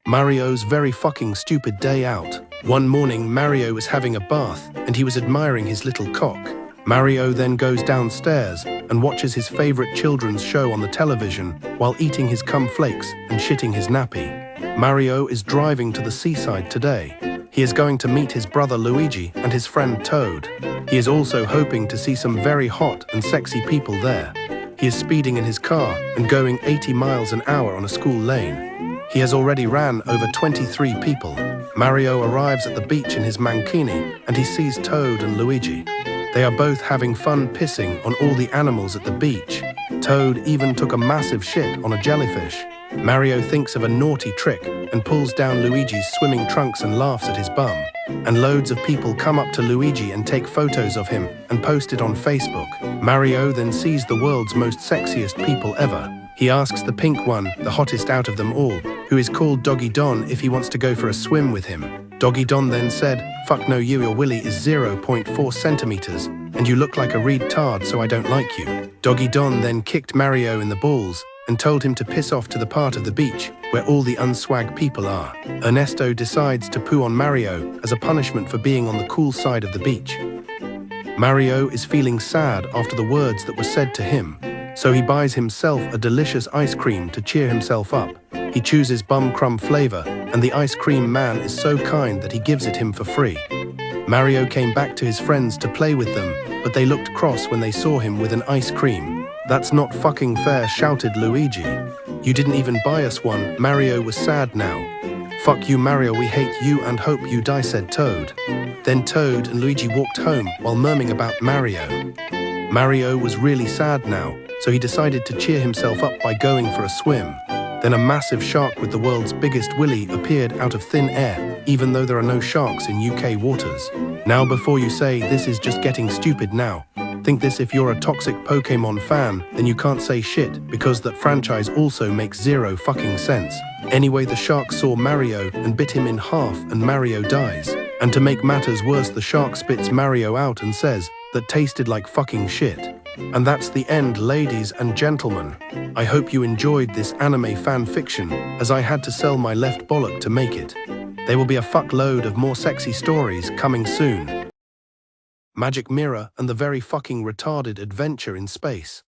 Mario's very fucking stupid day out. One morning, Mario was having a bath, and he was admiring his little cock. Mario then goes downstairs and watches his favorite children's show on the television while eating his cum flakes and shitting his nappy. Mario is driving to the seaside today. He is going to meet his brother Luigi and his friend Toad. He is also hoping to see some very hot and sexy people there. He is speeding in his car and going 80 miles an hour on a school lane. He has already ran over 23 people. Mario arrives at the beach in his mankini and he sees Toad and Luigi. They are both having fun pissing on all the animals at the beach. Toad even took a massive shit on a jellyfish. Mario thinks of a naughty trick and pulls down Luigi's swimming trunks and laughs at his bum. And loads of people come up to Luigi and take photos of him and post it on Facebook. Mario then sees the world's most sexiest people ever. He asks the pink one, the hottest out of them all, who is called Doggy Don, if he wants to go for a swim with him. Doggy Don then said, "Fuck no, your willy is 0.4 centimeters, and you look like a retard, so I don't like you." Doggy Don then kicked Mario in the balls and told him to piss off to the part of the beach where all the unswag people are. Ernesto decides to poo on Mario as a punishment for being on the cool side of the beach. Mario is feeling sad after the words that were said to him, so he buys himself a delicious ice cream to cheer himself up. He chooses bum crumb flavor, and the ice cream man is so kind that he gives it him for free. Mario came back to his friends to play with them, but they looked cross when they saw him with an ice cream. "That's not fucking fair," shouted Luigi. "You didn't even buy us one." Mario was sad now. "Fuck you, Mario, we hate you and hope you die," said Toad. Then Toad and Luigi walked home while murmuring about Mario. Mario was really sad now, so he decided to cheer himself up by going for a swim. Then a massive shark with the world's biggest willy appeared out of thin air, even though there are no sharks in UK waters. Now before you say this is just getting stupid now, think this: if you're a toxic Pokemon fan, then you can't say shit, because that franchise also makes zero fucking sense. Anyway, the shark saw Mario and bit him in half and Mario dies. And to make matters worse, the shark spits Mario out and says, "That tasted like fucking shit." And that's the end, ladies and gentlemen. I hope you enjoyed this anime fan fiction, as I had to sell my left bollock to make it. There will be a fuckload of more sexy stories coming soon. Magic Mirror and the very fucking retarded adventure in space.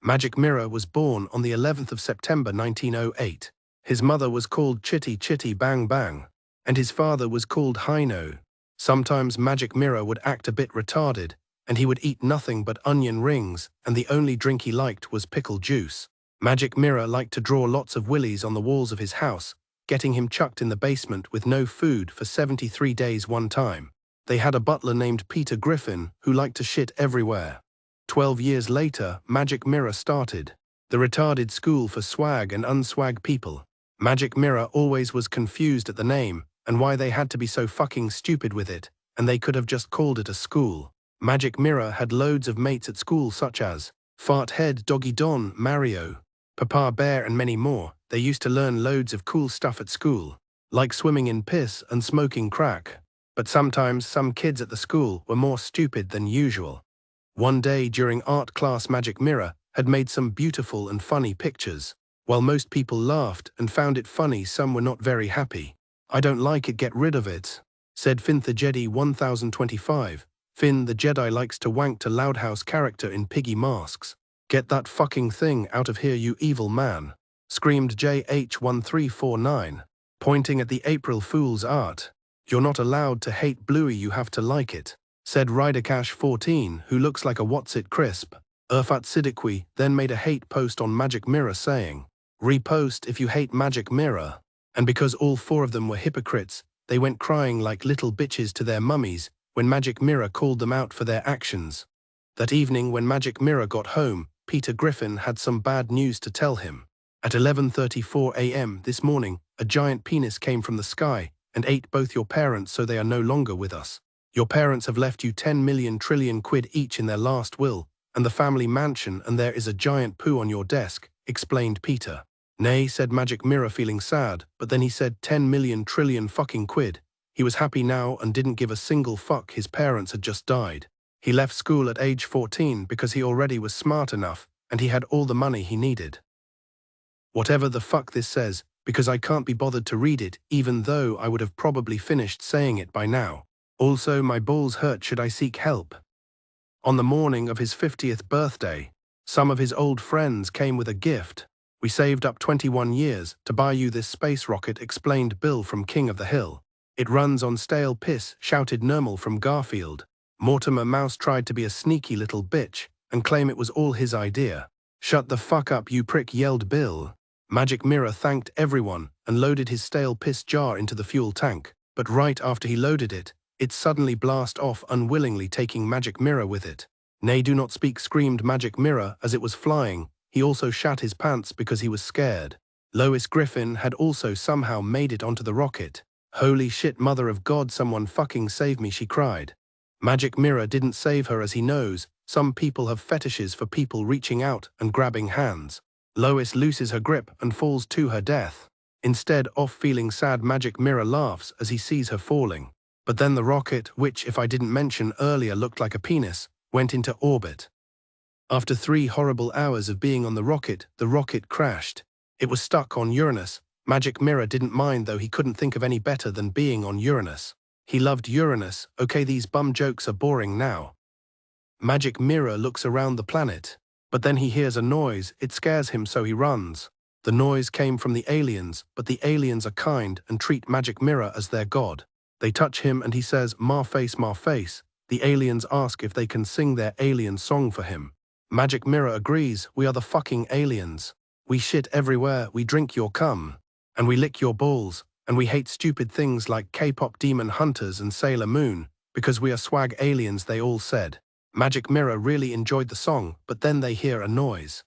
Magic Mirror was born on the 11th of September 1908. His mother was called Chitty Chitty Bang Bang, and his father was called Hino. Sometimes Magic Mirror would act a bit retarded, and he would eat nothing but onion rings, and the only drink he liked was pickle juice. Magic Mirror liked to draw lots of willies on the walls of his house, getting him chucked in the basement with no food for 73 days one time. They had a butler named Peter Griffin who liked to shit everywhere. 12 years later, Magic Mirror started, the retarded school for swag and unswag people. Magic Mirror always was confused at the name and why they had to be so fucking stupid with it, and they could have just called it a school. Magic Mirror had loads of mates at school, such as Farthead, Doggy Don, Mario, Papa Bear, and many more. They used to learn loads of cool stuff at school, like swimming in piss and smoking crack. But sometimes some kids at the school were more stupid than usual. One day during art class, Magic Mirror had made some beautiful and funny pictures. While most people laughed and found it funny, some were not very happy. "I don't like it, get rid of it," said Finn the Jedi 1025. Finn the Jedi likes to wank to Loudhouse character in Piggy Masks. "Get that fucking thing out of here, you evil man," screamed JH1349, pointing at the April Fool's art. "You're not allowed to hate Bluey, you have to like it," said Ridercash14, who looks like a What's-It Crisp. Irfat Siddiqui then made a hate post on Magic Mirror saying, "Repost if you hate Magic Mirror." And because all four of them were hypocrites, they went crying like little bitches to their mummies when Magic Mirror called them out for their actions. That evening when Magic Mirror got home, Peter Griffin had some bad news to tell him. At 11:34 a.m. this morning, a giant penis came from the sky and ate both your parents, so they are no longer with us. Your parents have left you 10 million trillion quid each in their last will, and the family mansion, and there is a giant poo on your desk, explained Peter. "Nay," said Magic Mirror, feeling sad, but then he said 10 million trillion fucking quid. He was happy now and didn't give a single fuck his parents had just died. He left school at age 14 because he already was smart enough and he had all the money he needed. Whatever the fuck this says, because I can't be bothered to read it, even though I would have probably finished saying it by now. Also, my balls hurt. Should I seek help? On the morning of his 50th birthday, some of his old friends came with a gift. We saved up 21 years to buy you this space rocket, explained Bill from King of the Hill. It runs on stale piss, shouted Nermal from Garfield. Mortimer Mouse tried to be a sneaky little bitch and claim it was all his idea. Shut the fuck up, you prick, yelled Bill. Magic Mirror thanked everyone and loaded his stale piss jar into the fuel tank, but right after he loaded it, it suddenly blasted off unwillingly, taking Magic Mirror with it. Nay, do not speak, screamed Magic Mirror as it was flying. He also shat his pants because he was scared. Lois Griffin had also somehow made it onto the rocket. Holy shit, mother of God, someone fucking save me, she cried. Magic Mirror didn't save her, as he knows some people have fetishes for people reaching out and grabbing hands. Lois loses her grip and falls to her death. Instead of feeling sad, Magic Mirror laughs as he sees her falling. But then the rocket, which if I didn't mention earlier looked like a penis, went into orbit. After 3 horrible hours of being on the rocket crashed. It was stuck on Uranus. Magic Mirror didn't mind, though he couldn't think of any better than being on Uranus. He loved Uranus. Okay, these bum jokes are boring now. Magic Mirror looks around the planet, but then he hears a noise. It scares him, so he runs. The noise came from the aliens, but the aliens are kind and treat Magic Mirror as their god. They touch him and he says, "Ma face, ma face." The aliens ask if they can sing their alien song for him. Magic Mirror agrees. "We are the fucking aliens. We shit everywhere, we drink your cum, and we lick your balls, and we hate stupid things like K-pop Demon Hunters and Sailor Moon, because we are swag aliens," they all said. Magic Mirror really enjoyed the song, but then they hear a noise.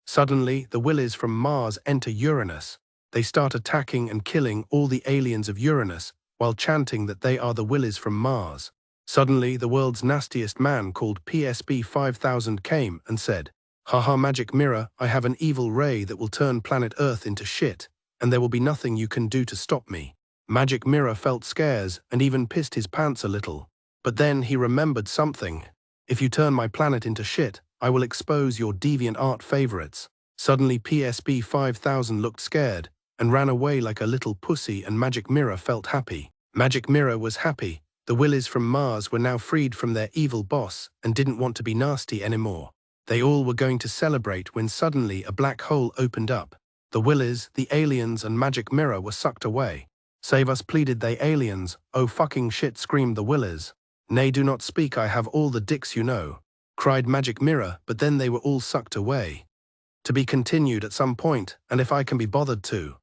Suddenly, the Willies from Mars enter Uranus. They start attacking and killing all the aliens of Uranus, while chanting that they are the Willies from Mars. Suddenly, the world's nastiest man called PSB 5000 came and said, "Haha, Magic Mirror, I have an evil ray that will turn planet Earth into shit, and there will be nothing you can do to stop me." Magic Mirror felt scares and even pissed his pants a little. But then he remembered something. "If you turn my planet into shit, I will expose your deviant art favorites." Suddenly PSB 5000 looked scared and ran away like a little pussy, and Magic Mirror felt happy. Magic Mirror was happy. The Willies from Mars were now freed from their evil boss and didn't want to be nasty anymore. They all were going to celebrate when suddenly a black hole opened up. The Willies, the aliens, and Magic Mirror were sucked away. "Save us," pleaded they aliens. "Oh fucking shit," screamed the Willies. "Nay, do not speak, I have all the dicks you know," cried Magic Mirror, but then they were all sucked away. To be continued at some point, and if I can be bothered to.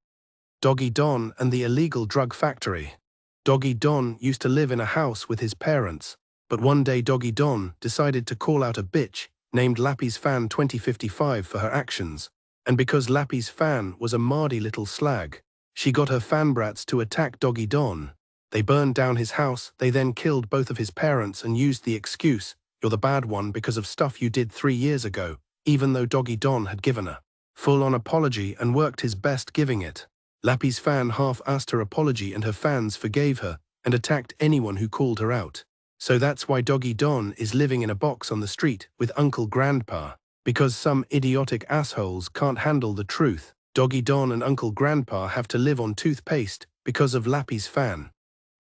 Doggy Don and the illegal drug factory. Doggy Don used to live in a house with his parents, but one day Doggy Don decided to call out a bitch named Lappy's Fan 2055 for her actions, and because Lappy's Fan was a mardy little slag, she got her fanbrats to attack Doggy Don. They burned down his house. They then killed both of his parents and used the excuse, "You're the bad one because of stuff you did 3 years ago," even though Doggy Don had given a full-on apology and worked his best giving it. Lappy's Fan half-assed her apology and her fans forgave her and attacked anyone who called her out. So that's why Doggy Don is living in a box on the street with Uncle Grandpa, because some idiotic assholes can't handle the truth. Doggy Don and Uncle Grandpa have to live on toothpaste because of Lappy's Fan.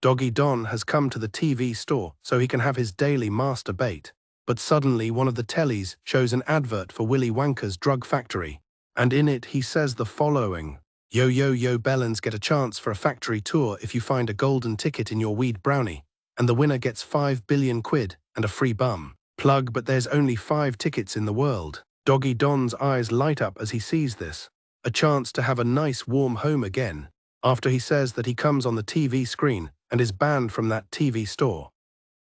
Doggy Don has come to the TV store so he can have his daily master bait. But suddenly one of the tellies shows an advert for Willy Wonka's drug factory, and in it he says the following: "Yo yo yo Bellens, get a chance for a factory tour if you find a golden ticket in your weed brownie, and the winner gets 5 billion quid and a free bum plug, but there's only 5 tickets in the world." Doggy Don's eyes light up as he sees this. A chance to have a nice warm home again, after he says that he comes on the TV screen and is banned from that TV store.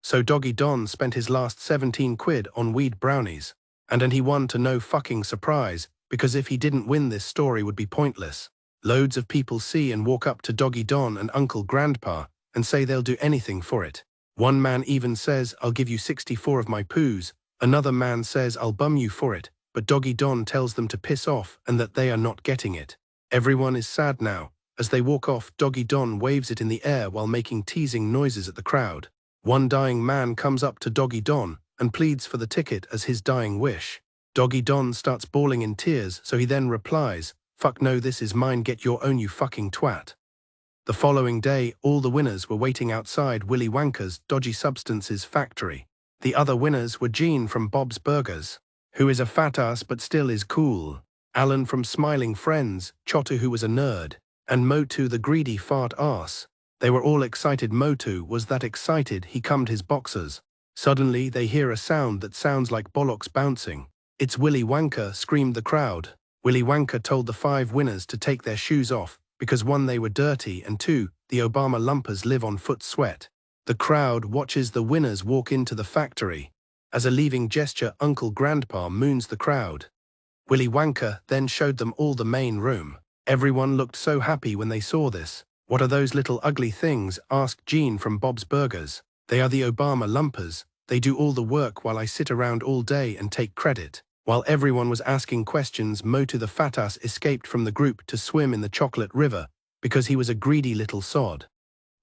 So Doggy Don spent his last 17 quid on weed brownies, and then he won to no fucking surprise, because if he didn't win, this story would be pointless. Loads of people see and walk up to Doggy Don and Uncle Grandpa and say they'll do anything for it. One man even says, "I'll give you 64 of my poos." Another man says, "I'll bum you for it," but Doggy Don tells them to piss off and that they are not getting it. Everyone is sad now. As they walk off, Doggy Don waves it in the air while making teasing noises at the crowd. One dying man comes up to Doggy Don and pleads for the ticket as his dying wish. Doggy Don starts bawling in tears, so he then replies, Fuck no, this is mine, get your own, you fucking twat. The following day, all the winners were waiting outside Willy Wonka's dodgy substances factory. The other winners were Gene from Bob's Burgers, who is a fat ass but still is cool, Alan from Smiling Friends, Chotu who was a nerd, and Motu the greedy fart ass. They were all excited. Motu was that excited he cummed his boxers. Suddenly they hear a sound that sounds like bollocks bouncing. It's Willy Wonka, screamed the crowd. Willy Wonka told the 5 winners to take their shoes off, because 1, they were dirty, and 2, the Obama lumpers live on foot sweat. The crowd watches the winners walk into the factory. As a leaving gesture, Uncle Grandpa moons the crowd. Willy Wonka then showed them all the main room. Everyone looked so happy when they saw this. What are those little ugly things? Asked Gene from Bob's Burgers. They are the Obama lumpers. They do all the work while I sit around all day and take credit. While everyone was asking questions, Motu the fat ass escaped from the group to swim in the chocolate river because he was a greedy little sod.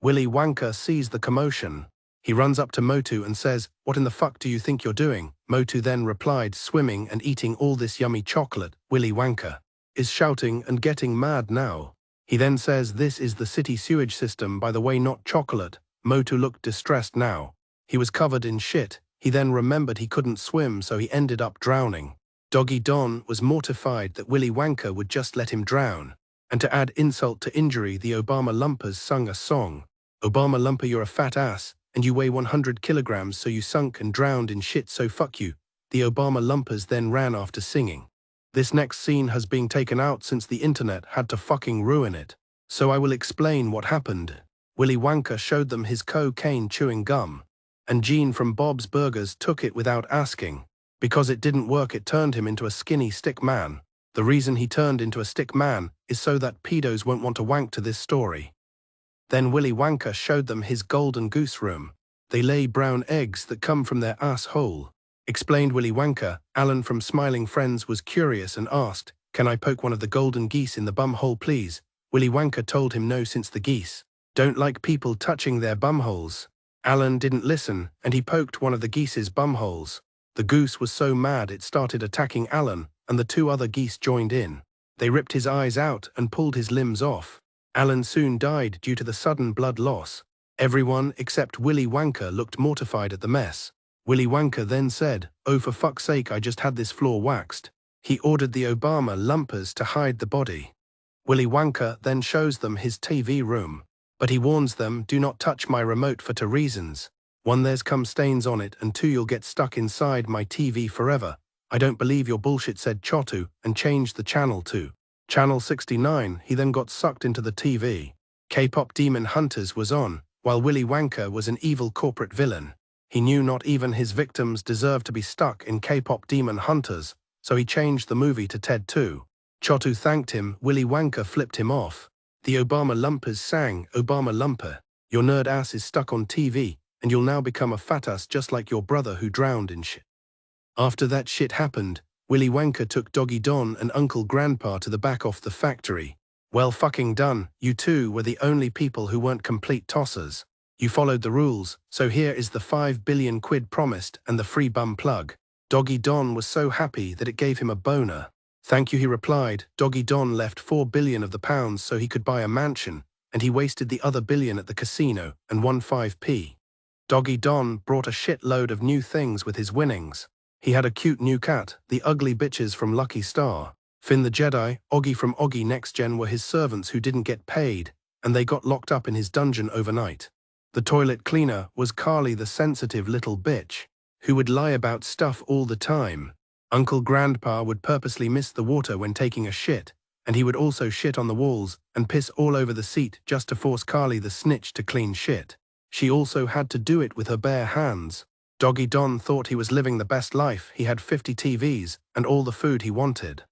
Willy Wonka sees the commotion. He runs up to Motu and says, "What in the fuck do you think you're doing?" Motu then replied, "Swimming and eating all this yummy chocolate." Willy Wonka is shouting and getting mad now. He then says, "This is the city sewage system, by the way, not chocolate." Motu looked distressed now. He was covered in shit. He then remembered he couldn't swim, so he ended up drowning. Doggy Don was mortified that Willy Wonka would just let him drown. And to add insult to injury, the Obama lumpers sung a song. "Obama lumper, you're a fat ass, and you weigh 100 kilograms, so you sunk and drowned in shit, so fuck you." The Obama lumpers then ran after singing. This next scene has been taken out since the internet had to fucking ruin it. So I will explain what happened. Willy Wonka showed them his cocaine chewing gum, and Gene from Bob's Burgers took it without asking. Because it didn't work, it turned him into a skinny stick man. The reason he turned into a stick man is so that pedos won't want to wank to this story. Then Willy Wonka showed them his golden goose room. They lay brown eggs that come from their asshole. Explained Willy Wonka. Alan from Smiling Friends was curious and asked, "Can I poke one of the golden geese in the bum hole, please?" Willy Wonka told him no, since the geese don't like people touching their bumholes. Alan didn't listen, and he poked one of the geese's bumholes. The goose was so mad it started attacking Alan, and the 2 other geese joined in. They ripped his eyes out and pulled his limbs off. Alan soon died due to the sudden blood loss. Everyone except Willy Wonka looked mortified at the mess. Willy Wonka then said, "Oh, for fuck's sake, I just had this floor waxed." He ordered the Obama lumpers to hide the body. Willy Wonka then shows them his TV room, but he warns them, "Do not touch my remote for 2 reasons. 1, there's cum stains on it, and 2, you'll get stuck inside my TV forever." "I don't believe your bullshit," said Chotu, and changed the channel to Channel 69. He then got sucked into the TV. K-pop Demon Hunters was on, while Willy Wonka was an evil corporate villain. He knew not even his victims deserved to be stuck in K-pop Demon Hunters, so he changed the movie to Ted 2. Chotu thanked him. Willy Wonka flipped him off. The Obama lumpers sang, "Obama lumper, your nerd ass is stuck on TV, and you'll now become a fat ass just like your brother who drowned in shit." After that shit happened, Willy Wonka took Doggy Don and Uncle Grandpa to the back of the factory. "Well fucking done, you 2 were the only people who weren't complete tossers. You followed the rules, so here is the 5 billion quid promised and the free bum plug." Doggy Don was so happy that it gave him a boner. "Thank you," he replied. Doggy Don left 4 billion of the pounds so he could buy a mansion, and he wasted the other billion at the casino and won 5p. Doggy Don brought a shitload of new things with his winnings. He had a cute new cat, the ugly bitches from Lucky Star. Finn the Jedi, Oggy from Oggy Next Gen were his servants who didn't get paid, and they got locked up in his dungeon overnight. The toilet cleaner was Carly the sensitive little bitch, who would lie about stuff all the time. Uncle Grandpa would purposely miss the water when taking a shit, and he would also shit on the walls and piss all over the seat just to force Carly the snitch to clean shit. She also had to do it with her bare hands. Doggy Don thought he was living the best life. He had 50 TVs and all the food he wanted.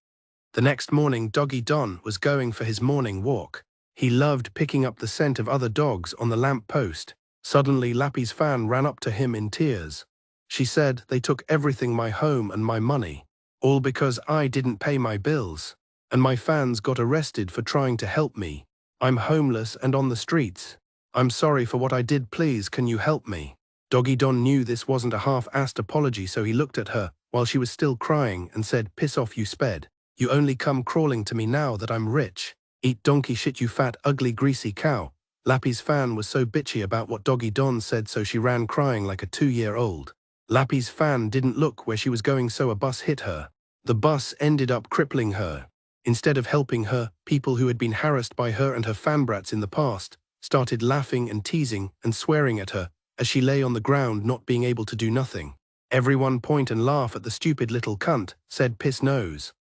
The next morning, Doggy Don was going for his morning walk. He loved picking up the scent of other dogs on the lamp post. Suddenly, Lappy's fan ran up to him in tears. She said, "They took everything, my home and my money, all because I didn't pay my bills. And my fans got arrested for trying to help me. I'm homeless and on the streets. I'm sorry for what I did, please can you help me?" Doggy Don knew this wasn't a half-assed apology, so he looked at her while she was still crying and said, "Piss off, you sped." You only come crawling to me now that I'm rich. Eat donkey shit, you fat, ugly, greasy cow. Lappy's fan was so bitchy about what Doggy Don said, so she ran crying like a 2-year-old. Lappy's fan didn't look where she was going, so a bus hit her. The bus ended up crippling her. Instead of helping her, people who had been harassed by her and her fanbrats in the past started laughing and teasing and swearing at her as she lay on the ground not being able to do nothing. Everyone point and laugh at the stupid little cunt, said Piss Nose.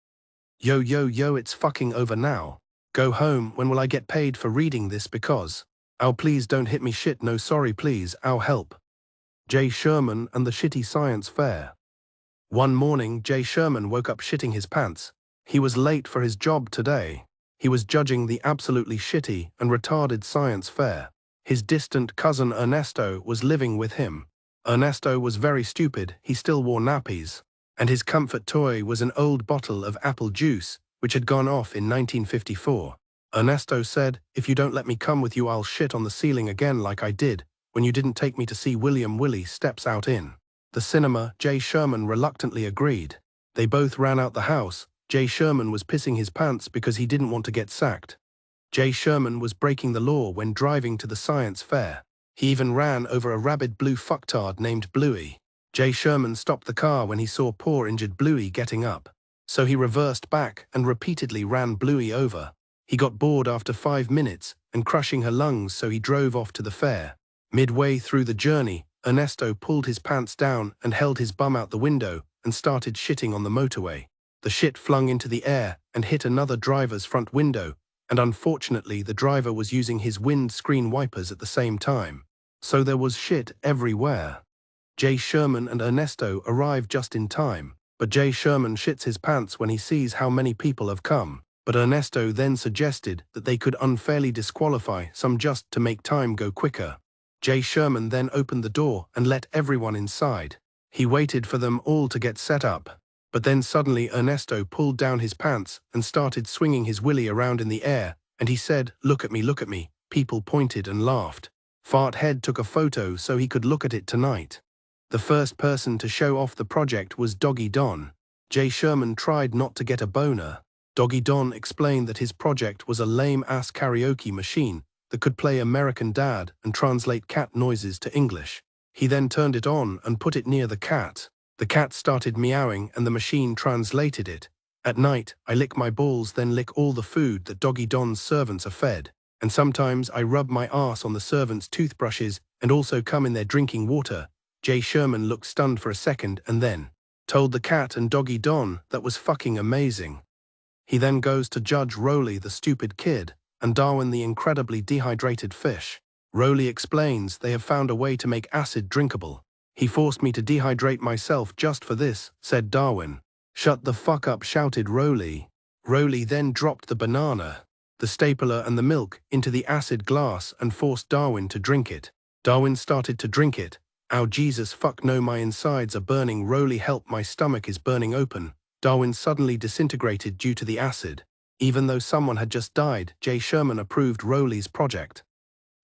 Yo yo yo, it's fucking over now. Go home. When will I get paid for reading this? Because. Ow, please don't hit me, shit, no sorry please, ow, help. Jay Sherman and the shitty science fair. One morning, Jay Sherman woke up shitting his pants. He was late for his job today. He was judging the absolutely shitty and retarded science fair. His distant cousin Ernesto was living with him. Ernesto was very stupid, he still wore nappies. And his comfort toy was an old bottle of apple juice, which had gone off in 1954. Ernesto said, "If you don't let me come with you, I'll shit on the ceiling again like I did when you didn't take me to see William Willie Steps Out in the cinema." Jay Sherman reluctantly agreed. They both ran out the house. Jay Sherman was pissing his pants because he didn't want to get sacked. Jay Sherman was breaking the law when driving to the science fair. He even ran over a rabid blue fucktard named Bluey. Jay Sherman stopped the car when he saw poor injured Bluey getting up. So he reversed back and repeatedly ran Bluey over. He got bored after 5 minutes and crushing her lungs, so he drove off to the fair. Midway through the journey, Ernesto pulled his pants down and held his bum out the window and started shitting on the motorway. The shit flung into the air and hit another driver's front window, and unfortunately the driver was using his windscreen wipers at the same time. So there was shit everywhere. Jay Sherman and Ernesto arrived just in time, but Jay Sherman shits his pants when he sees how many people have come. But Ernesto then suggested that they could unfairly disqualify some just to make time go quicker. Jay Sherman then opened the door and let everyone inside. He waited for them all to get set up. But then suddenly Ernesto pulled down his pants and started swinging his willy around in the air, and he said, look at me, look at me." People pointed and laughed. Farthead took a photo so he could look at it tonight. The first person to show off the project was Doggy Don. Jay Sherman tried not to get a boner. Doggy Don explained that his project was a lame-ass karaoke machine that could play American Dad and translate cat noises to English. He then turned it on and put it near the cat. The cat started meowing and the machine translated it. At night, I lick my balls, then lick all the food that Doggy Don's servants are fed. And sometimes I rub my ass on the servants' toothbrushes and also come in their drinking water. Jay Sherman looked stunned for a second and then told the cat and Doggy Don that was fucking amazing. He then goes to Judge Rowley, the stupid kid, and Darwin, the incredibly dehydrated fish. Rowley explains they have found a way to make acid drinkable. "He forced me to dehydrate myself just for this," said Darwin. "Shut the fuck up," shouted Rowley. Rowley then dropped the banana, the stapler and the milk into the acid glass and forced Darwin to drink it. Darwin started to drink it. "Ow, Jesus fuck no, my insides are burning." Rowley, "Help, my stomach is burning open." Darwin suddenly disintegrated due to the acid. Even though someone had just died, Jay Sherman approved Rowley's project.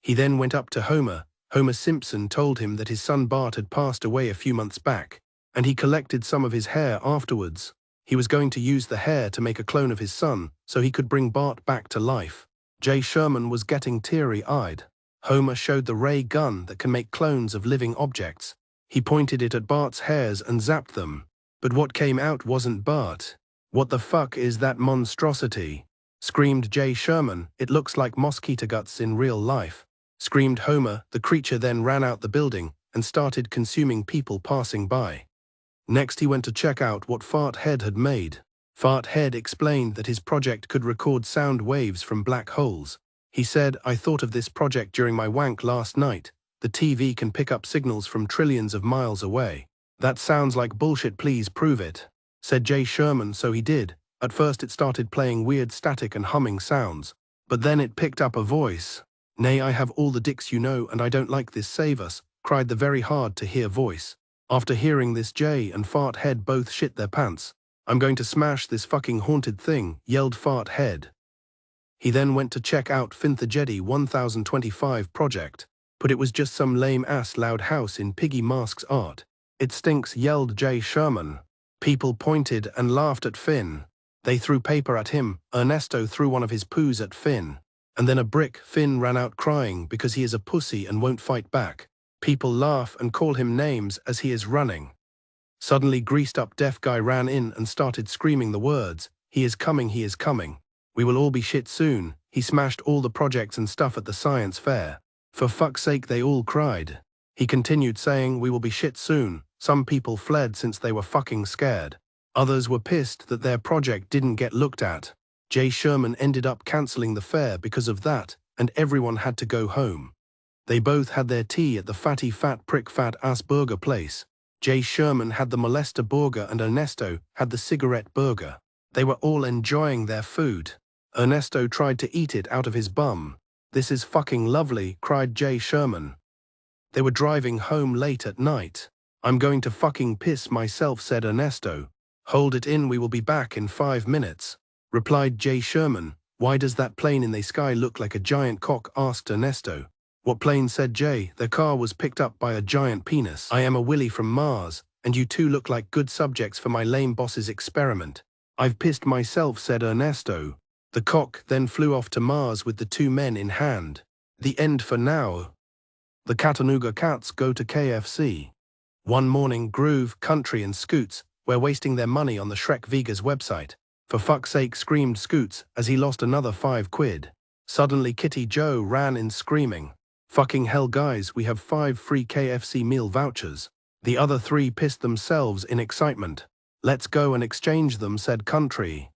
He then went up to Homer. Homer Simpson told him that his son Bart had passed away a few months back, and he collected some of his hair afterwards. He was going to use the hair to make a clone of his son, so he could bring Bart back to life. Jay Sherman was getting teary-eyed. Homer showed the ray gun that can make clones of living objects. He pointed it at Bart's hairs and zapped them. But what came out wasn't Bart. "What the fuck is that monstrosity?" screamed Jay Sherman. "It looks like mosquito guts in real life," screamed Homer. The creature then ran out the building and started consuming people passing by. Next he went to check out what Farthead had made. Farthead explained that his project could record sound waves from black holes. He said, "I thought of this project during my wank last night. The TV can pick up signals from trillions of miles away." "That sounds like bullshit, please prove it," said Jay Sherman. So he did. At first it started playing weird static and humming sounds, but then it picked up a voice. "Nay, I have all the dicks you know and I don't like this, save us," cried the very hard-to-hear voice. After hearing this, Jay and Farthead both shit their pants. "I'm going to smash this fucking haunted thing," yelled Farthead. He then went to check out Finthagedi 1025 project, but it was just some lame-ass loud house in Piggy Mask's art. "It stinks," yelled Jay Sherman. People pointed and laughed at Finn. They threw paper at him. Ernesto threw one of his poos at Finn. And then a brick. Finn ran out crying because he is a pussy and won't fight back. People laugh and call him names as he is running. Suddenly greased-up deaf guy ran in and started screaming the words, "He is coming, he is coming. We will all be shit soon." He smashed all the projects and stuff at the science fair. For fuck's sake, they all cried. He continued saying, "We will be shit soon." Some people fled since they were fucking scared. Others were pissed that their project didn't get looked at. Jay Sherman ended up cancelling the fair because of that, and everyone had to go home. They both had their tea at the fatty fat prick fat ass burger place. Jay Sherman had the molester burger and Ernesto had the cigarette burger. They were all enjoying their food. Ernesto tried to eat it out of his bum. "This is fucking lovely," cried Jay Sherman. They were driving home late at night. "I'm going to fucking piss myself," said Ernesto. "Hold it in, we will be back in 5 minutes," replied Jay Sherman. "Why does that plane in the sky look like a giant cock?" asked Ernesto. "What plane?" said Jay. "Their car was picked up by a giant penis. I am a Willy from Mars, and you two look like good subjects for my lame boss's experiment." "I've pissed myself," said Ernesto. The cock then flew off to Mars with the two men in hand. The end for now. The Chattanooga Cats go to KFC. One morning, Groove, Country and Scoots were wasting their money on the Shrek Vegas website. "For fuck's sake," screamed Scoots as he lost another £5. Suddenly Kitty Joe ran in screaming, "Fucking hell guys, we have 5 free KFC meal vouchers." The other 3 pissed themselves in excitement. "Let's go and exchange them," said Country.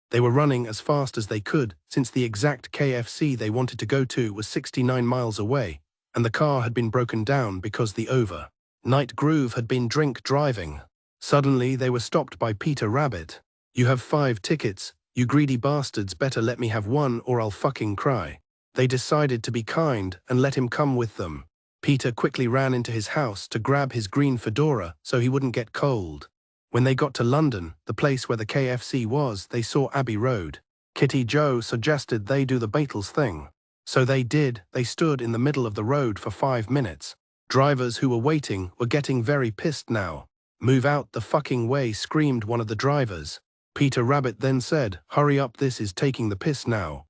They were running as fast as they could, since the exact KFC they wanted to go to was 69 miles away, and the car had been broken down because the overnight Groove had been drink driving. Suddenly they were stopped by Peter Rabbit. "You have 5 tickets, you greedy bastards, better let me have one or I'll fucking cry." They decided to be kind and let him come with them. Peter quickly ran into his house to grab his green fedora so he wouldn't get cold. When they got to London, the place where the KFC was, they saw Abbey Road. Kitty Joe suggested they do the Beatles thing. So they did. They stood in the middle of the road for 5 minutes. Drivers who were waiting were getting very pissed now. "Move out the fucking way," screamed one of the drivers. Peter Rabbit then said, "Hurry up, this is taking the piss now."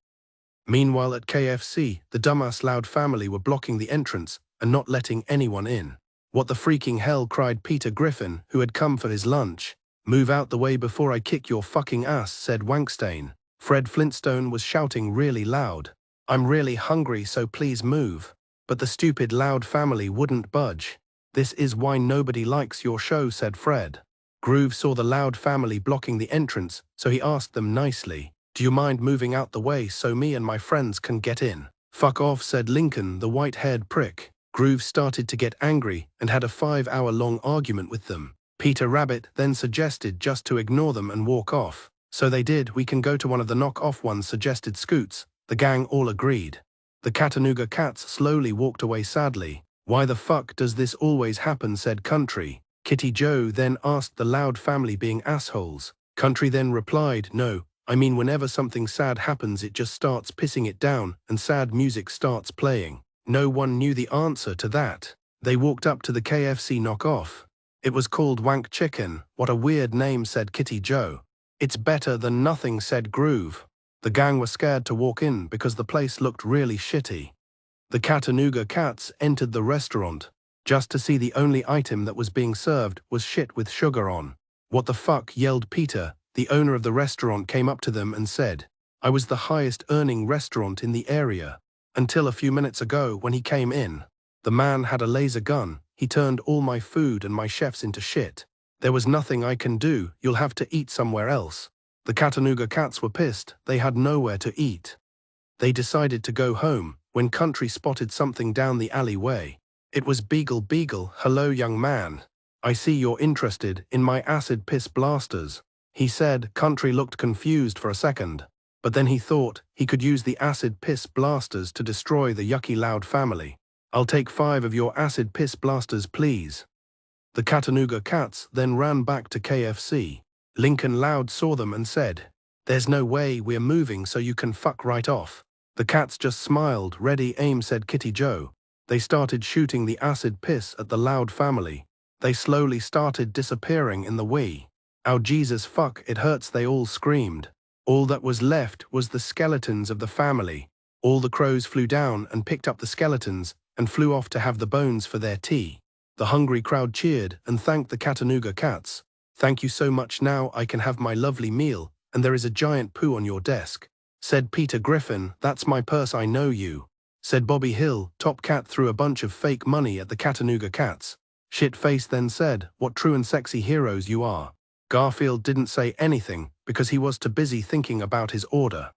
Meanwhile at KFC, the dumbass Loud family were blocking the entrance and not letting anyone in. "What the freaking hell?" cried Peter Griffin, who had come for his lunch. "Move out the way before I kick your fucking ass," said Wankstein. Fred Flintstone was shouting really loud, "I'm really hungry, so please move." But the stupid Loud family wouldn't budge. "This is why nobody likes your show," said Fred. Groove saw the Loud family blocking the entrance, so he asked them nicely, "Do you mind moving out the way so me and my friends can get in?" "Fuck off," said Lincoln, the white-haired prick. Groove started to get angry and had a 5-hour-long argument with them. Peter Rabbit then suggested just to ignore them and walk off. So they did. "We can go to one of the knock-off ones," suggested Scoots. The gang all agreed. The Chattanooga Cats slowly walked away sadly. "Why the fuck does this always happen?" said Country. Kitty Joe then asked the Loud family being assholes. Country then replied, "No, I mean whenever something sad happens it just starts pissing it down and sad music starts playing." No one knew the answer to that. They walked up to the KFC knockoff. It was called Wank Chicken. "What a weird name," said Kitty Joe. "It's better than nothing," said Groove. The gang were scared to walk in because the place looked really shitty. The Chattanooga Cats entered the restaurant, just to see the only item that was being served was shit with sugar on. "What the fuck?" yelled Peter. The owner of the restaurant came up to them and said, "I was the highest earning restaurant in the area. Until a few minutes ago when he came in. The man had a laser gun. He turned all my food and my chefs into shit. There was nothing I can do. You'll have to eat somewhere else." The Chattanooga Cats were pissed. They had nowhere to eat. They decided to go home when Country spotted something down the alleyway. It was Beagle. "Beagle, hello young man. I see you're interested in my acid piss blasters," he said. Country looked confused for a second. But then he thought he could use the acid piss blasters to destroy the yucky Loud family. "I'll take 5 of your acid piss blasters, please." The Chattanooga Cats then ran back to KFC. Lincoln Loud saw them and said, "There's no way, we're moving so you can fuck right off." The Cats just smiled. "Ready, aim," said Kitty Joe. They started shooting the acid piss at the Loud family. They slowly started disappearing in the wee. "Ow Jesus fuck, it hurts," they all screamed. All that was left was the skeletons of the family. All the crows flew down and picked up the skeletons and flew off to have the bones for their tea. The hungry crowd cheered and thanked the Chattanooga cats. "Thank you so much, now I can have my lovely meal, and there is a giant poo on your desk," said Peter Griffin. "That's my purse, I know you," said Bobby Hill. Top Cat threw a bunch of fake money at the Chattanooga cats. Shitface then said, "What true and sexy heroes you are." Garfield didn't say anything because he was too busy thinking about his order.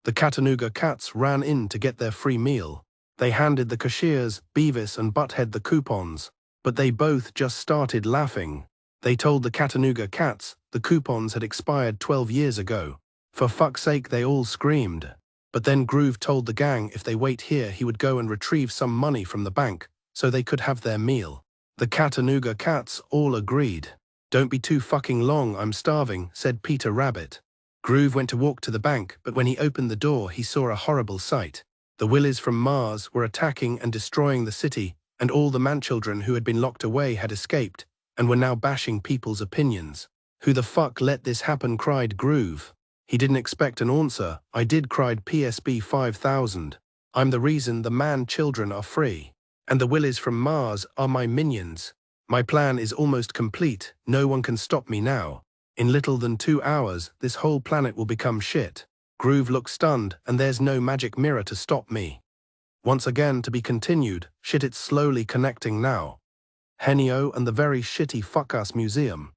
The Chattanooga cats ran in to get their free meal. They handed the cashiers, Beavis and Butthead, the coupons, but they both just started laughing. They told the Chattanooga cats the coupons had expired 12 years ago. "For fuck's sake," they all screamed. But then Groove told the gang if they wait here he would go and retrieve some money from the bank so they could have their meal. The Chattanooga cats all agreed. "Don't be too fucking long, I'm starving," said Peter Rabbit. Groove went to walk to the bank, but when he opened the door he saw a horrible sight. The Willies from Mars were attacking and destroying the city, and all the manchildren who had been locked away had escaped and were now bashing people's opinions. "Who the fuck let this happen?" cried Groove. He didn't expect an answer. "I did," cried PSB 5000. "I'm the reason the man-children are free. And the Willies from Mars are my minions. My plan is almost complete. No one can stop me now. In little than 2 hours, this whole planet will become shit." Groove looked stunned, "And there's no magic mirror to stop me." Once again, to be continued. Shit, it's slowly connecting now. Henio and the very shitty fuck-ass museum.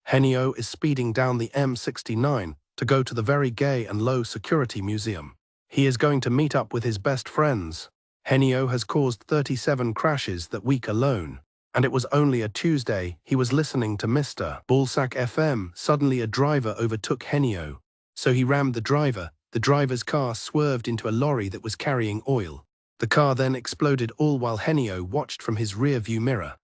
Henio is speeding down the M69 to go to the very gay and low-security museum. He is going to meet up with his best friends. Henio has caused 37 crashes that week alone. And it was only a Tuesday. He was listening to Mr. Ballsack FM. Suddenly a driver overtook Henio. So he rammed the driver. The driver's car swerved into a lorry that was carrying oil. The car then exploded, all while Henio watched from his rear-view mirror.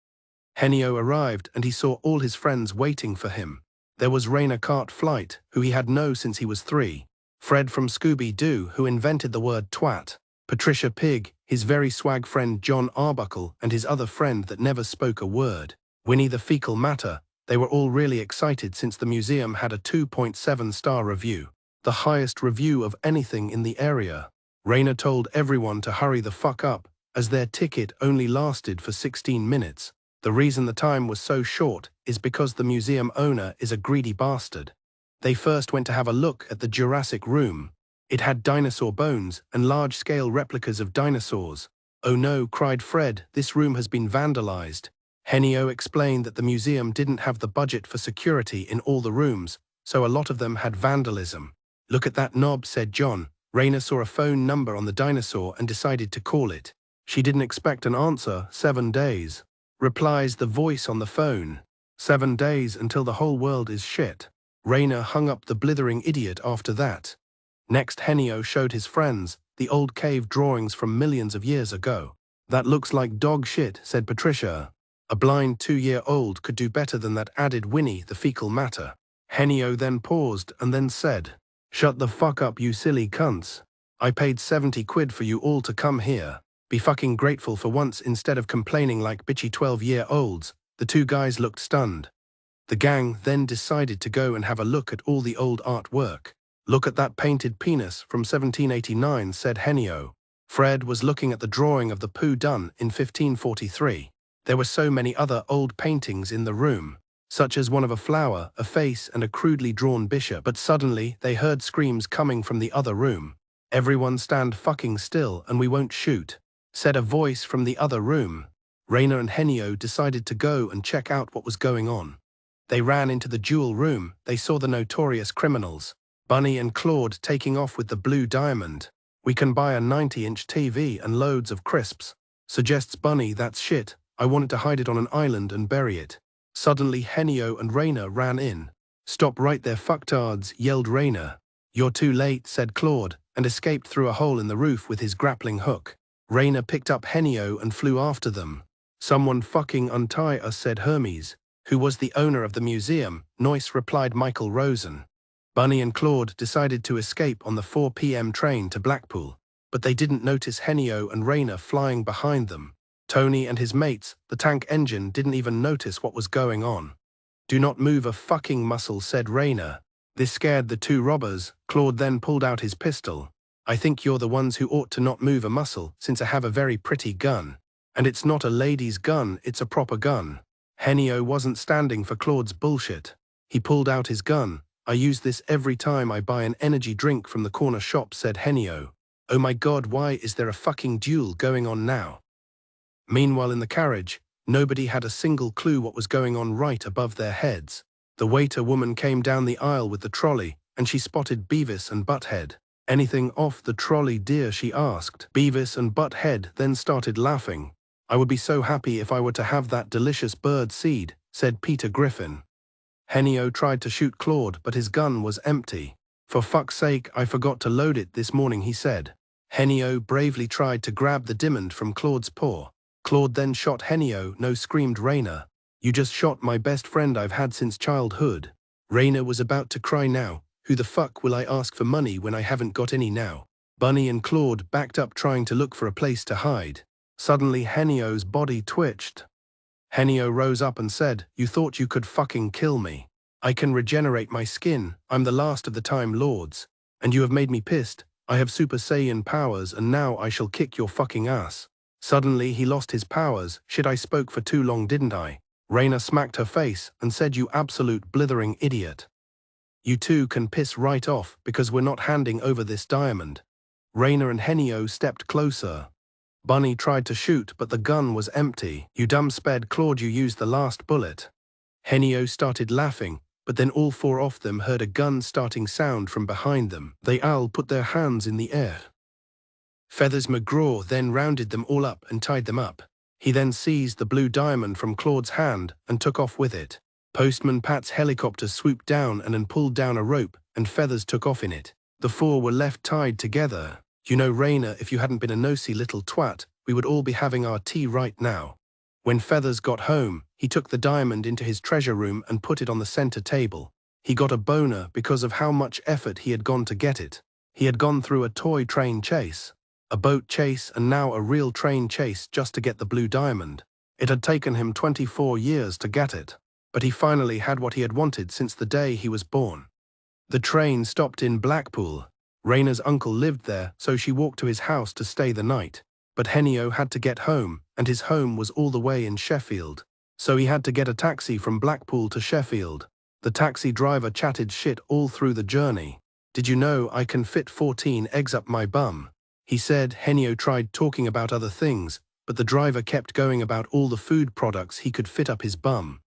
Henio arrived and he saw all his friends waiting for him. There was Rainer Cartflight, who he had known since he was 3. Fred from Scooby-Doo, who invented the word twat. Patricia Pig, his very swag friend John Arbuckle, and his other friend that never spoke a word, Winnie the Fecal Matter. They were all really excited since the museum had a 2.7-star review, the highest review of anything in the area. Rainer told everyone to hurry the fuck up, as their ticket only lasted for 16 minutes. The reason the time was so short is because the museum owner is a greedy bastard. They first went to have a look at the Jurassic Room. It had dinosaur bones and large-scale replicas of dinosaurs. "Oh no," cried Fred, "this room has been vandalized." Henio explained that the museum didn't have the budget for security in all the rooms, so a lot of them had vandalism. "Look at that knob," said John. Rainer saw a phone number on the dinosaur and decided to call it. She didn't expect an answer. 7 days. Replies the voice on the phone. 7 days until the whole world is shit. Rainer hung up the blithering idiot after that. Next, Henio showed his friends the old cave drawings from millions of years ago. "That looks like dog shit," said Patricia. "A blind 2-year-old could do better than that," added Winnie the Fecal Matter. Henio then paused and then said, "Shut the fuck up, you silly cunts. I paid 70 quid for you all to come here. Be fucking grateful for once instead of complaining like bitchy 12-year-olds. The two guys looked stunned. The gang then decided to go and have a look at all the old artwork. "Look at that painted penis from 1789, said Henio. Fred was looking at the drawing of the poo done in 1543. There were so many other old paintings in the room, such as one of a flower, a face, and a crudely drawn bishop. But suddenly they heard screams coming from the other room. "Everyone stand fucking still and we won't shoot," said a voice from the other room. Rainer and Henio decided to go and check out what was going on. They ran into the jewel room. They saw the notorious criminals, Bunny and Claude, taking off with the blue diamond. "We can buy a 90-inch TV and loads of crisps," suggests Bunny. "That's shit. I wanted to hide it on an island and bury it." Suddenly Henio and Rainer ran in. "Stop right there, fucktards," yelled Rainer. "You're too late," said Claude, and escaped through a hole in the roof with his grappling hook. Rainer picked up Henio and flew after them. "Someone fucking untie us," said Hermes, who was the owner of the museum. "Noise," replied Michael Rosen. Bunny and Claude decided to escape on the 4 p.m. train to Blackpool, but they didn't notice Henio and Rainer flying behind them. Tony and his mates, the tank engine, didn't even notice what was going on. Do not move a fucking muscle, said Raina. This scared the two robbers. Claude then pulled out his pistol. I think you're the ones who ought to not move a muscle, since I have a very pretty gun. And it's not a lady's gun, it's a proper gun. Henio wasn't standing for Claude's bullshit. He pulled out his gun. I use this every time I buy an energy drink from the corner shop, said Henio. Oh my god, why is there a fucking duel going on now? Meanwhile in the carriage, nobody had a single clue what was going on right above their heads. The waiter woman came down the aisle with the trolley, and she spotted Beavis and Butthead. Anything off the trolley, dear, she asked. Beavis and Butthead then started laughing. I would be so happy if I were to have that delicious bird seed, said Peter Griffin. Henio tried to shoot Claude, but his gun was empty. For fuck's sake, I forgot to load it this morning, he said. Henio bravely tried to grab the diamond from Claude's paw. Claude then shot Henio. No, screamed Raina. You just shot my best friend I've had since childhood. Raina was about to cry now. Who the fuck will I ask for money when I haven't got any now? Bunny and Claude backed up trying to look for a place to hide. Suddenly Henio's body twitched. Henio rose up and said, you thought you could fucking kill me. I can regenerate my skin, I'm the last of the Time Lords. And you have made me pissed. I have Super Saiyan powers and now I shall kick your fucking ass. Suddenly he lost his powers. Shit, I spoke for too long, didn't I? Raina smacked her face and said, you absolute blithering idiot. You two can piss right off because we're not handing over this diamond. Raina and Henio stepped closer. Bunny tried to shoot, but the gun was empty. You dumb sped, Claude, you used the last bullet. Henio started laughing, but then all four of them heard a gun starting sound from behind them. They all put their hands in the air. Feathers McGraw then rounded them all up and tied them up. He then seized the blue diamond from Claude's hand and took off with it. Postman Pat's helicopter swooped down and then pulled down a rope, and Feathers took off in it. The four were left tied together. You know, Raina, if you hadn't been a nosy little twat, we would all be having our tea right now. When Feathers got home, he took the diamond into his treasure room and put it on the center table. He got a boner because of how much effort he had gone to get it. He had gone through a toy train chase, a boat chase, and now a real train chase just to get the blue diamond. It had taken him 24 years to get it, but he finally had what he had wanted since the day he was born. The train stopped in Blackpool. Raina's uncle lived there, so she walked to his house to stay the night. But Henio had to get home, and his home was all the way in Sheffield. So he had to get a taxi from Blackpool to Sheffield. The taxi driver chatted shit all through the journey. Did you know I can fit 14 eggs up my bum? He said. Henio tried talking about other things, but the driver kept going about all the food products he could fit up his bum.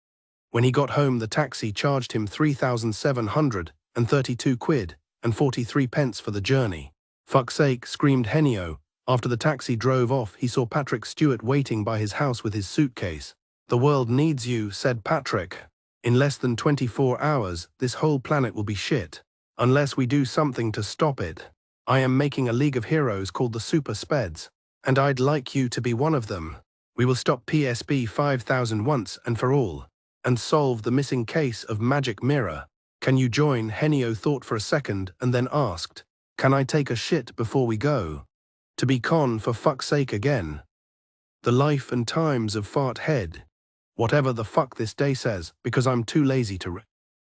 When he got home, the taxi charged him 3,732 quid and 43 pence for the journey. Fuck's sake, screamed Henio. After the taxi drove off, he saw Patrick Stewart waiting by his house with his suitcase. The world needs you, said Patrick. In less than 24 hours, this whole planet will be shit. Unless we do something to stop it. I am making a league of heroes called the Super Speds, and I'd like you to be one of them. We will stop PSB 5000 once and for all, and solve the missing case of Magic Mirror. Can you join? Henio thought for a second and then asked, can I take a shit before we go? To be con for fuck's sake again. The life and times of Fart Head. Whatever the fuck this day says, because I'm too lazy to read.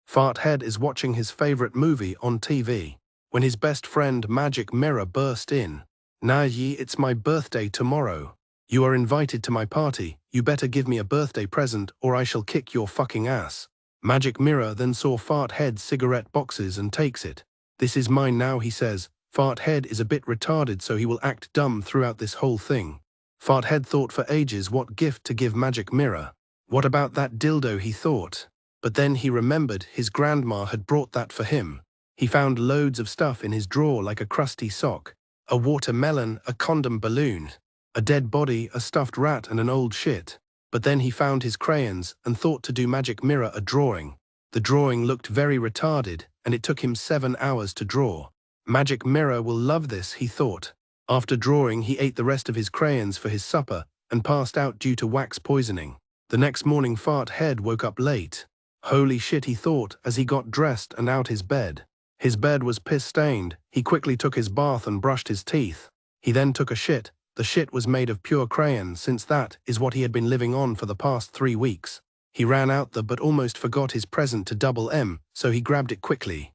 Fart Head is watching his favorite movie on TV, when his best friend Magic Mirror burst in. Nah ye, it's my birthday tomorrow. You are invited to my party, you better give me a birthday present or I shall kick your fucking ass. Magic Mirror then saw Fart Head's cigarette boxes and takes it. This is mine now, he says. Fart Head is a bit retarded, so he will act dumb throughout this whole thing. Fart Head thought for ages what gift to give Magic Mirror. What about that dildo, he thought. But then he remembered his grandma had brought that for him. He found loads of stuff in his drawer like a crusty sock, a watermelon, a condom balloon, a dead body, a stuffed rat and an old shit. But then he found his crayons and thought to do Magic Mirror a drawing. The drawing looked very retarded and it took him 7 hours to draw. Magic Mirror will love this, he thought. After drawing, he ate the rest of his crayons for his supper and passed out due to wax poisoning. The next morning Fart Head woke up late. Holy shit, he thought as he got dressed and out his bed. His bed was piss-stained. He quickly took his bath and brushed his teeth. He then took a shit. The shit was made of pure crayon, since that is what he had been living on for the past 3 weeks. He ran out there but almost forgot his present to Double M, so he grabbed it quickly.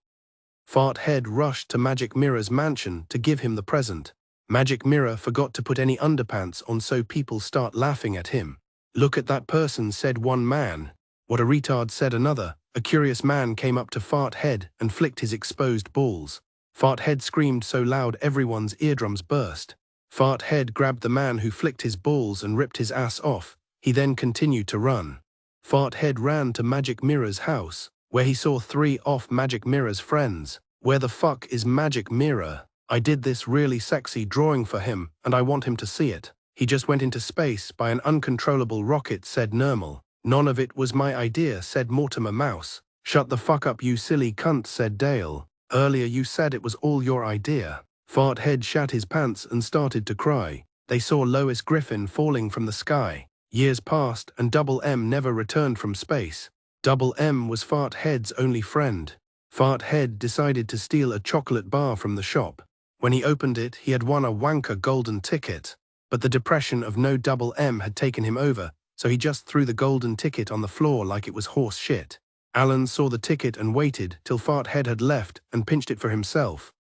Fart Head rushed to Magic Mirror's mansion to give him the present. Magic Mirror forgot to put any underpants on, so people start laughing at him. "Look at that person," said one man. "What a retard," said another. A curious man came up to Fart Head and flicked his exposed balls. Fart Head screamed so loud everyone's eardrums burst. Fart Head grabbed the man who flicked his balls and ripped his ass off. He then continued to run. Fart Head ran to Magic Mirror's house, where he saw 3 of Magic Mirror's friends. "Where the fuck is Magic Mirror? I did this really sexy drawing for him, and I want him to see it. He just went into space by an uncontrollable rocket," said Nermal. "None of it was my idea," said Mortimer Mouse. "Shut the fuck up, you silly cunt," said Dale. "Earlier you said it was all your idea." Fart Head shat his pants and started to cry. They saw Lois Griffin falling from the sky. Years passed and Double M never returned from space. Double M was Fart Head's only friend. Fart Head decided to steal a chocolate bar from the shop. When he opened it, he had won a wanker golden ticket. But the depression of no Double M had taken him over, so he just threw the golden ticket on the floor like it was horse shit. Alan saw the ticket and waited till Fart Head had left and pinched it for himself.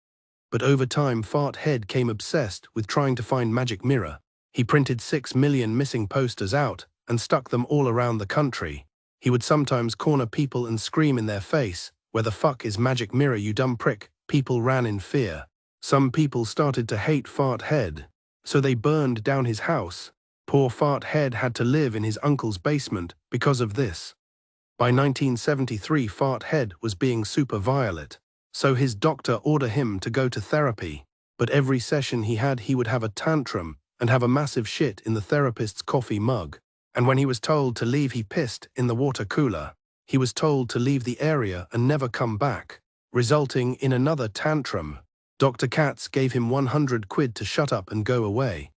But over time, Fart Head came obsessed with trying to find Magic Mirror. He printed 6 million missing posters out and stuck them all around the country. He would sometimes corner people and scream in their face, "Where the fuck is Magic Mirror, you dumb prick?" People ran in fear. Some people started to hate Fart Head, so they burned down his house. Poor Fart Head had to live in his uncle's basement because of this. By 1973, Fart Head was being super violent, so his doctor ordered him to go to therapy. But every session he would have a tantrum and have a massive shit in the therapist's coffee mug. And when he was told to leave, he pissed in the water cooler. He was told to leave the area and never come back, resulting in another tantrum. Dr. Katz gave him 100 quid to shut up and go away.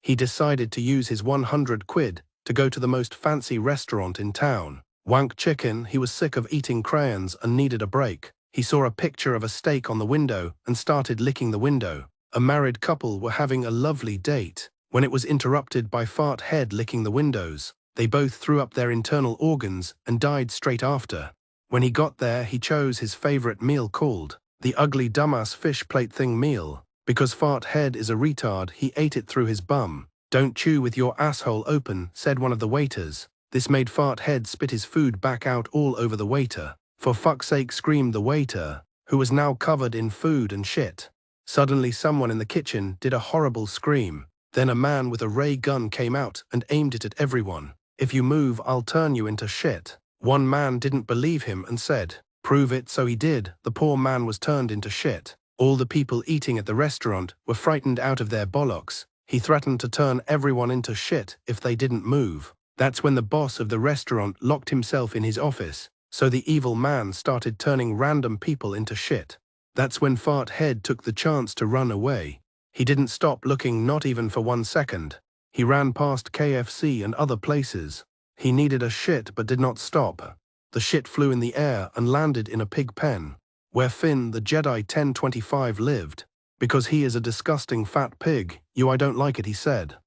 He decided to use his 100 quid to go to the most fancy restaurant in town. Wank Chicken. He was sick of eating crayons and needed a break. He saw a picture of a steak on the window and started licking the window. A married couple were having a lovely date when it was interrupted by Fart Head licking the windows. They both threw up their internal organs and died straight after. When he got there, he chose his favorite meal called the ugly dumbass fish plate thing meal. Because Fart Head is a retard, he ate it through his bum. "Don't chew with your asshole open," said one of the waiters. This made Fart Head spit his food back out all over the waiter. "For fuck's sake," screamed the waiter, who was now covered in food and shit. Suddenly someone in the kitchen did a horrible scream. Then a man with a ray gun came out and aimed it at everyone. "If you move, I'll turn you into shit." One man didn't believe him and said, "Prove it," so he did. The poor man was turned into shit. All the people eating at the restaurant were frightened out of their bollocks. He threatened to turn everyone into shit if they didn't move. That's when the boss of the restaurant locked himself in his office, so the evil man started turning random people into shit. That's when Fart Head took the chance to run away. He didn't stop looking, not even for 1 second. He ran past KFC and other places. He needed a shit but did not stop. The shit flew in the air and landed in a pig pen, where Finn the Jedi 1025 lived. "Because he is a disgusting fat pig, I don't like it," he said.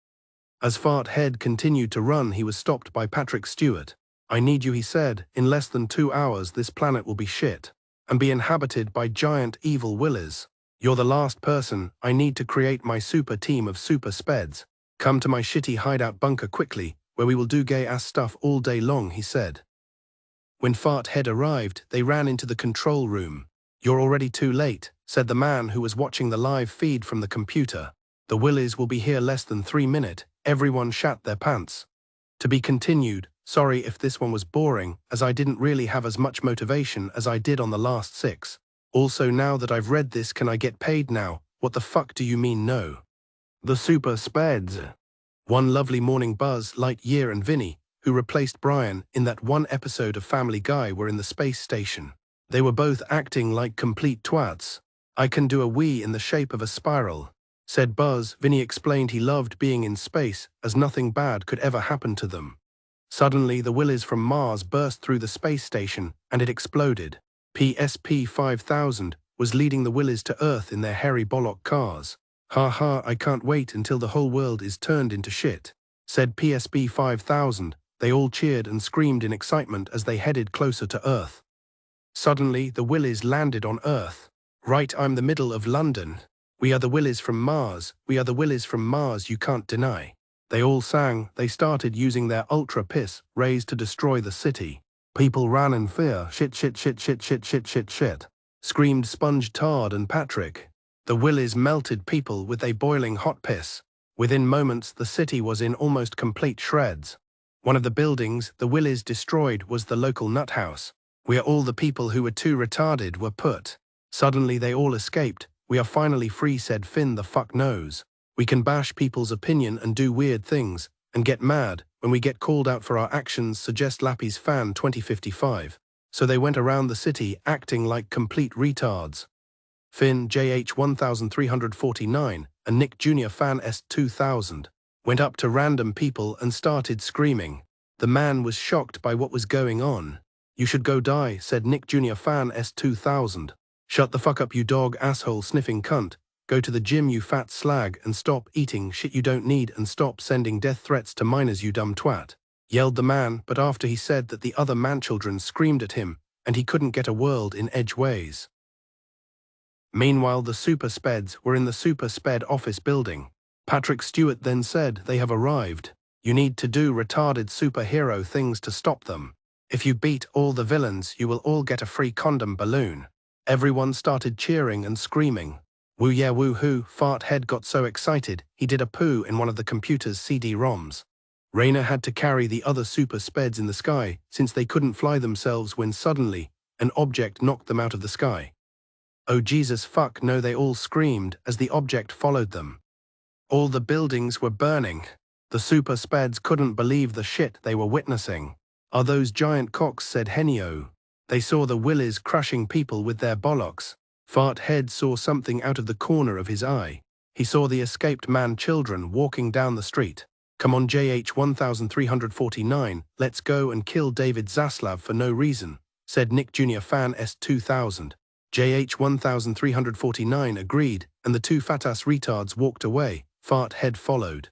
As Fart Head continued to run, he was stopped by Patrick Stewart. "I need you," he said. "In less than 2 hours, this planet will be shit and be inhabited by giant evil willies. You're the last person I need to create my super team of super speds. Come to my shitty hideout bunker quickly, where we will do gay-ass stuff all day long," he said. When Fart Head arrived, they ran into the control room. "You're already too late," said the man who was watching the live feed from the computer. "The willies will be here less than 3 minutes. Everyone shat their pants." To be continued. Sorry if this one was boring, as I didn't really have as much motivation as I did on the last 6. Also, now that I've read this, can I get paid now? What the fuck do you mean no? The super speds. One lovely morning, Buzz Lightyear and Vinny, who replaced Brian in that one episode of Family Guy, were in the space station. They were both acting like complete twats. "I can do a wee in the shape of a spiral," said Buzz. Vinny explained he loved being in space, as nothing bad could ever happen to them. Suddenly, the willies from Mars burst through the space station, and it exploded. PSP-5000 was leading the willies to Earth in their hairy bollock cars. "Ha ha, I can't wait until the whole world is turned into shit," said PSP-5000. They all cheered and screamed in excitement as they headed closer to Earth. Suddenly, the Willies landed on Earth. Right, I'm the middle of London. We are the Willies from Mars. We are the Willies from Mars, you can't deny. They all sang. They started using their ultra piss rays to destroy the city. People ran in fear. Shit, shit, shit, shit, shit, shit, shit, shit. Screamed Sponge, Tard and Patrick. The Willies melted people with a boiling hot piss. Within moments, the city was in almost complete shreds. One of the buildings the Willies destroyed was the local nut house, where all the people who were too retarded were put. Suddenly they all escaped. We are finally free, said Finn the fuck knows. We can bash people's opinion and do weird things, and get mad when we get called out for our actions, suggest Lappy's fan 2055. So they went around the city acting like complete retards. Finn JH 1349 and Nick Jr. fan S2000 went up to random people and started screaming. The man was shocked by what was going on. You should go die, said Nick Jr. fan S2000. Shut the fuck up, you dog asshole sniffing cunt. Go to the gym, you fat slag, and stop eating shit you don't need and stop sending death threats to minors, you dumb twat. Yelled the man, but after he said that the other manchildren screamed at him and he couldn't get a world in edgeways. Meanwhile, the super speds were in the super sped office building. Patrick Stewart then said, they have arrived. You need to do retarded superhero things to stop them. If you beat all the villains, you will all get a free condom balloon. Everyone started cheering and screaming. Woo yeah woo hoo, Farthead got so excited, he did a poo in one of the computer's CD-ROMs. Raina had to carry the other super speds in the sky since they couldn't fly themselves when suddenly, an object knocked them out of the sky. Oh Jesus fuck no, they all screamed as the object followed them. All the buildings were burning. The super speds couldn't believe the shit they were witnessing. Are those giant cocks, said Henio. They saw the Willies crushing people with their bollocks. Farthead saw something out of the corner of his eye. He saw the escaped man-children walking down the street. Come on JH 1349, let's go and kill David Zaslav for no reason, said Nick Jr. fan S2000. JH 1349 agreed, and the two fat-ass retards walked away. Farthead followed.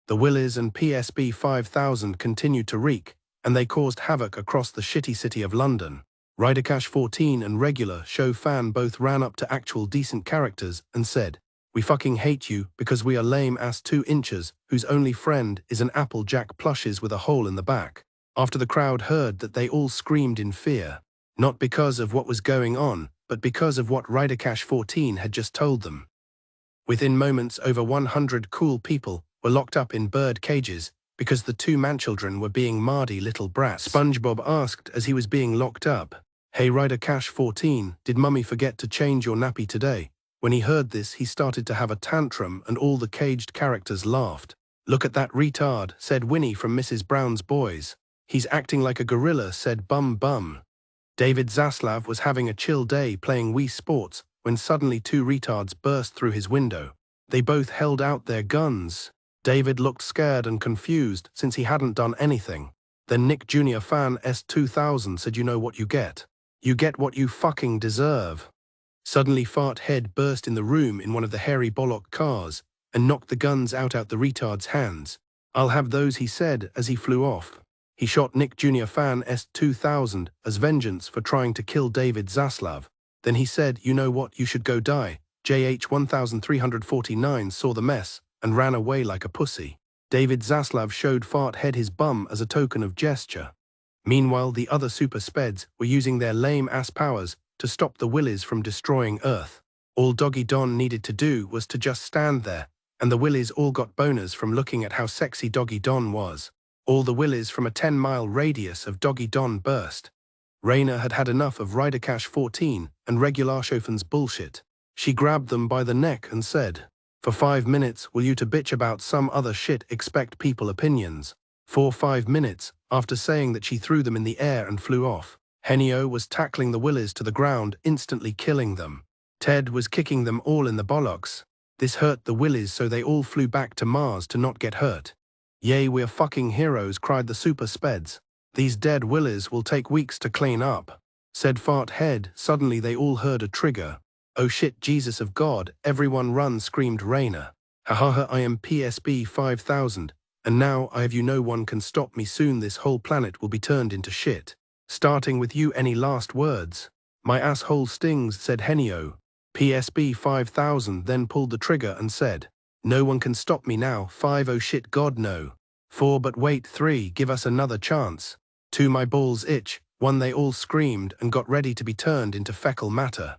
The Willies and PSB 5000 continued to reek, and they caused havoc across the shitty city of London. Ridercash 14 and regular show fan both ran up to actual decent characters and said, we fucking hate you because we are lame-ass 2 inches whose only friend is an Applejack plushes with a hole in the back. After the crowd heard that, they all screamed in fear. Not because of what was going on, but because of what Ridercash 14 had just told them. Within moments, over 100 cool people were locked up in bird cages because the 2 manchildren were being mardy little brats. SpongeBob asked as he was being locked up, hey Ridercash 14, did mummy forget to change your nappy today? When he heard this, he started to have a tantrum and all the caged characters laughed. Look at that retard, said Winnie from Mrs. Brown's Boys. He's acting like a gorilla, said Bum Bum. David Zaslav was having a chill day playing Wii Sports when suddenly 2 retards burst through his window. They both held out their guns. David looked scared and confused since he hadn't done anything. Then Nick Jr. fan S2000 said, you know what you get. You get what you fucking deserve. Suddenly Farthead burst in the room in one of the hairy bollock cars and knocked the guns out the retard's hands. I'll have those, he said as he flew off. He shot Nick Jr. fan S2000 as vengeance for trying to kill David Zaslav. Then he said, you know what, you should go die. JH 1349 saw the mess and ran away like a pussy. David Zaslav showed Farthead his bum as a token of gesture. Meanwhile, the other super speds were using their lame-ass powers to stop the Willies from destroying Earth. All Doggy Don needed to do was to just stand there, and the Willies all got boners from looking at how sexy Doggy Don was. All the Willies from a 10-mile radius of Doggy Don burst. Raina had had enough of Ridercash 14 and Regularchauffen's bullshit. She grabbed them by the neck and said, for 5 minutes will you to bitch about some other shit, expect people opinions. For 5 minutes, after saying that, she threw them in the air and flew off. Henio was tackling the Willies to the ground, instantly killing them. Ted was kicking them all in the bollocks. This hurt the Willies, so they all flew back to Mars to not get hurt. Yay, we're fucking heroes, cried the super speds. These dead Willies will take weeks to clean up, said Farthead. Suddenly they all heard a trigger. Oh shit, Jesus of God, everyone run, screamed Raina. Ha ha ha, I am PSB 5000, And now I have you, no one can stop me, soon this whole planet will be turned into shit. Starting with you, any last words? My asshole stings, said Henio. PSB 5000 then pulled the trigger and said, no one can stop me now. 5 oh shit, God no. 4 but wait. 3 give us another chance. 2 my balls itch. 1 they all screamed and got ready to be turned into fecal matter.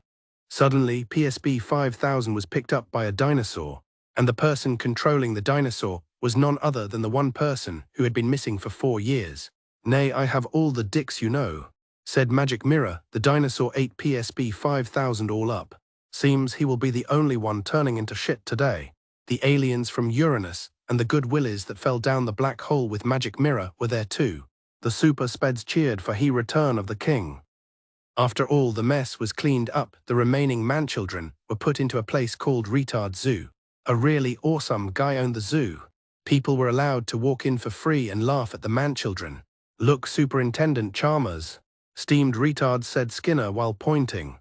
Suddenly PSB 5000 was picked up by a dinosaur, and the person controlling the dinosaur was none other than the one person who had been missing for 4 years. Nay, I have all the dicks you know, said Magic Mirror. The dinosaur ate PSB 5000 all up. Seems he will be the only one turning into shit today. The aliens from Uranus and the good willies that fell down the black hole with Magic Mirror were there too. The super speds cheered for he return of the king. After all the mess was cleaned up, the remaining man-children were put into a place called Retard Zoo. A really awesome guy owned the zoo. People were allowed to walk in for free and laugh at the man-children. Look, Superintendent Chalmers, steamed retard, said Skinner while pointing.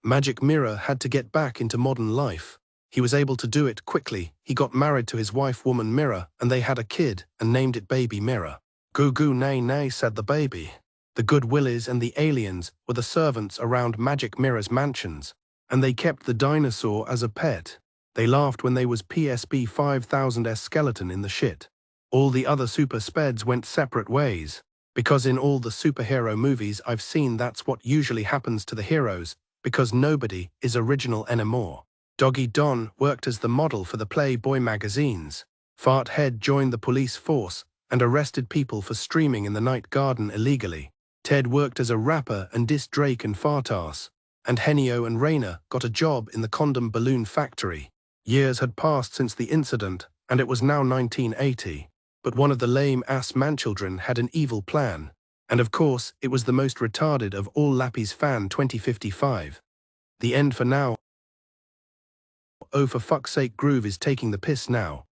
Magic Mirror had to get back into modern life. He was able to do it quickly. He got married to his wife Woman Mirror and they had a kid and named it Baby Mirror. Goo goo nay nay, said the baby. The good willies and the aliens were the servants around Magic Mirror's mansions, and they kept the dinosaur as a pet. They laughed when they was PSB 5000's skeleton in the shit. All the other super speds went separate ways, because in all the superhero movies I've seen that's what usually happens to the heroes, because nobody is original anymore. Doggy Don worked as the model for the Playboy magazines. Farthead joined the police force and arrested people for streaming in the night garden illegally. Ted worked as a rapper and dissed Drake and Fartass. And Henio and Rayner got a job in the condom balloon factory. Years had passed since the incident, and it was now 1980. But one of the lame-ass manchildren had an evil plan. And of course, it was the most retarded of all Lappy's Fan 2055. The end for now. Oh, for fuck's sake, Groove is taking the piss now.